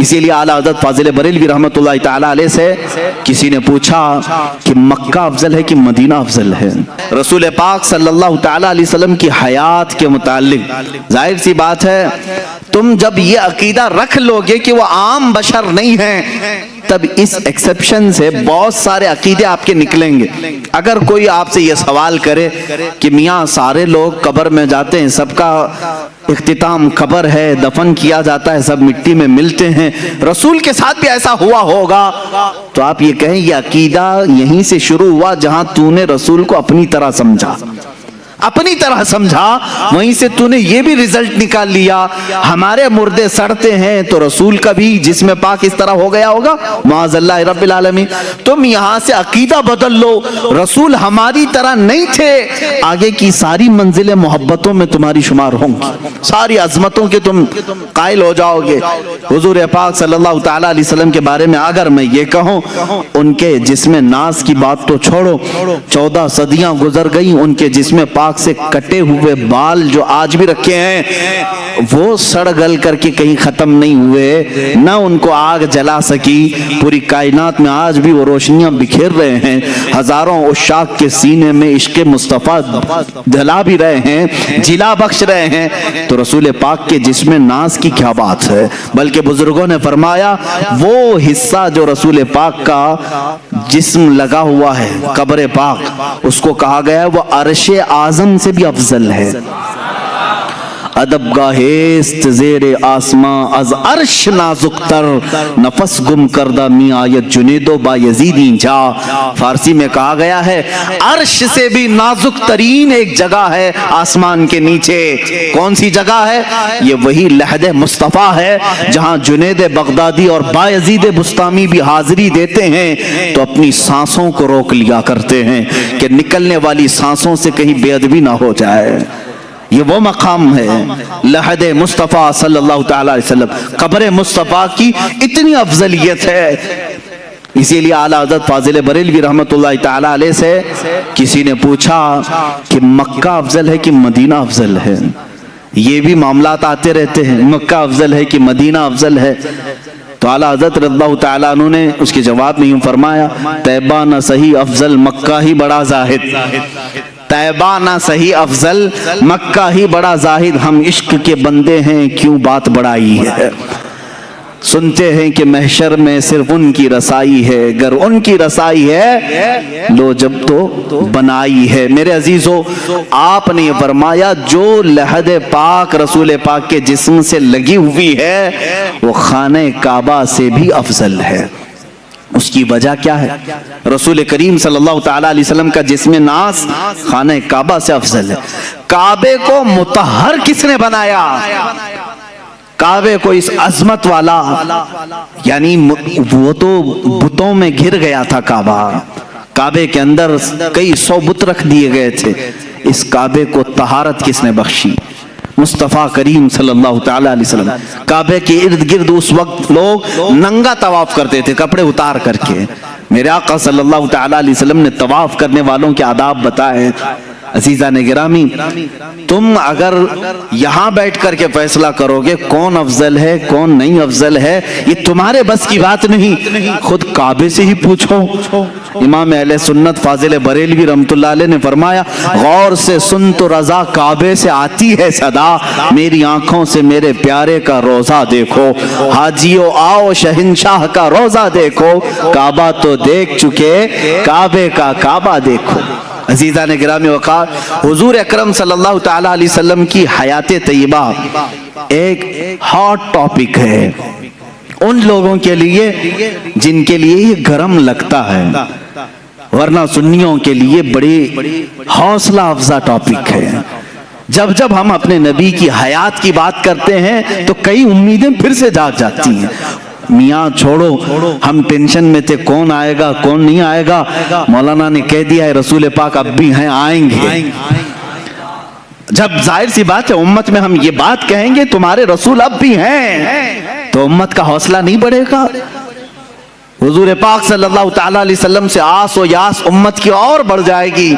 اسی لیے اعلیٰ حضرت فاضل بریلوی رحمۃ اللہ تعالیٰ علیہ سے کسی نے پوچھا کہ مکہ افضل ہے کہ مدینہ افضل ہے؟ رسول پاک صلی اللہ تعالیٰ علیہ وسلم کی حیات کے متعلق ظاہر سی بات ہے، تم جب یہ عقیدہ رکھ لو گے کہ وہ عام بشر نہیں ہیں، تب اس ایکسپشن سے بہت سارے عقیدے آپ کے نکلیں گے۔ اگر کوئی آپ سے یہ سوال کرے کہ میاں سارے لوگ قبر میں جاتے ہیں، سب کا اختتام قبر ہے، دفن کیا جاتا ہے، سب مٹی میں ملتے ہیں، رسول کے ساتھ بھی ایسا ہوا ہوگا، تو آپ یہ کہیں یہ عقیدہ یہیں سے شروع ہوا جہاں تو نے رسول کو اپنی طرح سمجھا، وہیں سے تو نے یہ بھی رزلٹ نکال لیا ہمارے مردے سڑتے ہیں تو رسول کا بھی جسم پاک اس طرح ہو گیا ہوگا، معاذ اللہ رب العالمین۔ تم یہاں سے عقیدہ بدل لو، رسول ہماری طرح نہیں تھے، آگے کی ساری منزلیں محبتوں میں تمہاری شمار ہوں گی، ساری عظمتوں کے تم قائل ہو جاؤ گے۔ حضور پاک صلی اللہ تعالیٰ علیہ وسلم کے بارے میں اگر میں یہ کہوں، ان کے جسم ناز کی بات تو چھوڑو، 14 صدیاں گزر گئی، ان کے جسم پاک سے کٹے ہوئے بال جو آج بھی رکھے ہیں وہ سڑ گل کر کے کہیں ختم نہیں ہوئے، نہ ان کو آگ جلا سکی، پوری کائنات میں آج بھی وہ روشنیاں بکھیر رہے ہیں، ہزاروں عشاق کے سینے میں عشق مصطفیٰ جلا بھی رہے ہیں، جلا بخش رہے ہیں، تو رسول پاک کے جسم ناز کی کیا بات ہے۔ بلکہ بزرگوں نے فرمایا وہ حصہ جو رسول پاک کا جسم لگا ہوا ہے قبر پاک، اس کو کہا گیا ہے وہ عرش اعظم سے بھی افضل ہے۔ ادب گاہست زیر آسماں از عرش نازک تر، نفس گم کردہ می آیت جنید و بایزیدی جا۔ فارسی میں کہا گیا ہے عرش سے بھی نازک ترین ایک جگہ ہے آسمان کے نیچے، کون سی جگہ ہے؟ یہ وہی لحد مصطفیٰ ہے جہاں جنید بغدادی اور بایزید بسطامی بھی حاضری دیتے ہیں تو اپنی سانسوں کو روک لیا کرتے ہیں کہ نکلنے والی سانسوں سے کہیں بے ادبی نہ ہو جائے۔ یہ وہ مقام ہے لحد مصطفیٰ صلی اللہ تعالیٰ علیہ وسلم، قبر مصطفیٰ کی اتنی افضلیت ہے۔ اسی لیے اعلیٰ حضرت فاضل بریلوی رحمۃ اللہ تعالیٰ علیہ سے کسی نے پوچھا کہ مکہ افضل ہے کہ مدینہ افضل ہے؟ یہ بھی معاملات آتے رہتے ہیں، مکہ افضل ہے کہ مدینہ افضل ہے؟ تو اعلیٰ حضرت رضی اللہ تعالیٰ عنہ نے اس کے جواب میں یوں فرمایا، طیبہ نہ صحیح افضل مکہ ہی بڑا زاہد، طیبہ نہ صحیح افضل مکہ ہی بڑا زاہد، ہم عشق کے بندے ہیں کیوں بات بڑائی ہے، سنتے ہیں کہ محشر میں صرف ان کی رسائی ہے، گر ان کی رسائی ہے لو جب تو بنائی ہے۔ میرے عزیزو، آپ نے یہ فرمایا جو لحد پاک رسول پاک کے جسم سے لگی ہوئی ہے وہ خانہ کعبہ سے بھی افضل ہے۔ اس کی وجہ کیا ہے؟ رسول کریم صلی اللہ تعالیٰ علیہ وسلم کا جسم ناز خانہ کعبہ سے افضل ہے۔ کعبے کو مطہر کس نے بنایا؟ کعبے کو اس عظمت والا، یعنی وہ تو بتوں میں گر گیا تھا کعبہ، کعبے کے اندر کئی 100 بت رکھ دیے گئے تھے، اس کعبے کو طہارت کس نے بخشی؟ مصطفیٰ کریم صلی اللہ تعالیٰ علیہ وسلم۔ کعبے کے ارد گرد اس وقت لوگ ننگا طواف کرتے تھے کپڑے اتار کر کے، میرے آقا صلی اللہ تعالیٰ علیہ وسلم نے طواف کرنے والوں کے آداب بتائے۔ عزیزان گرامی، تم اگر یہاں بیٹھ کر کے فیصلہ کرو گے کون افضل ہے کون نہیں افضل ہے، یہ تمہارے بس کی بات نہیں، خود کعبے سے ہی پوچھو۔ امام اہل سنت فاضل بریلوی رحمۃ اللہ علیہ نے فرمایا غور سے سن تو رضا کعبے سے آتی ہے صدا، میری آنکھوں سے میرے پیارے کا روزہ دیکھو، حاجیو آؤ شہنشاہ کا روزہ دیکھو، کعبہ تو دیکھ چکے کعبے کا کعبہ دیکھو۔ عزیزان گرامی وقار، حضور اکرم صلی اللہ تعالیٰ علیہ وسلم کی حیات طیبہ ایک ہاٹ ٹاپک ہے ان لوگوں کے لیے جن کے لیے یہ گرم لگتا ہے، ورنہ سنیوں کے لیے بڑی حوصلہ افزا ٹاپک ہے۔ جب جب ہم اپنے نبی کی حیات کی بات کرتے ہیں تو کئی امیدیں پھر سے جاگ جاتی ہیں۔ میاں چھوڑو، ہم ٹینشن میں تھے کون آئے گا کون نہیں آئے گا، مولانا نے کہہ دیا ہے رسول پاک اب بھی ہیں، آئیں گے۔ جب ظاہر سی بات ہے امت میں ہم یہ بات کہیں گے تمہارے رسول اب بھی ہیں تو امت کا حوصلہ نہیں بڑھے گا؟ حضور پاک صلی اللہ تعالیٰ علیہ وسلم سے آس و یاس امت کی اور بڑھ جائے گی۔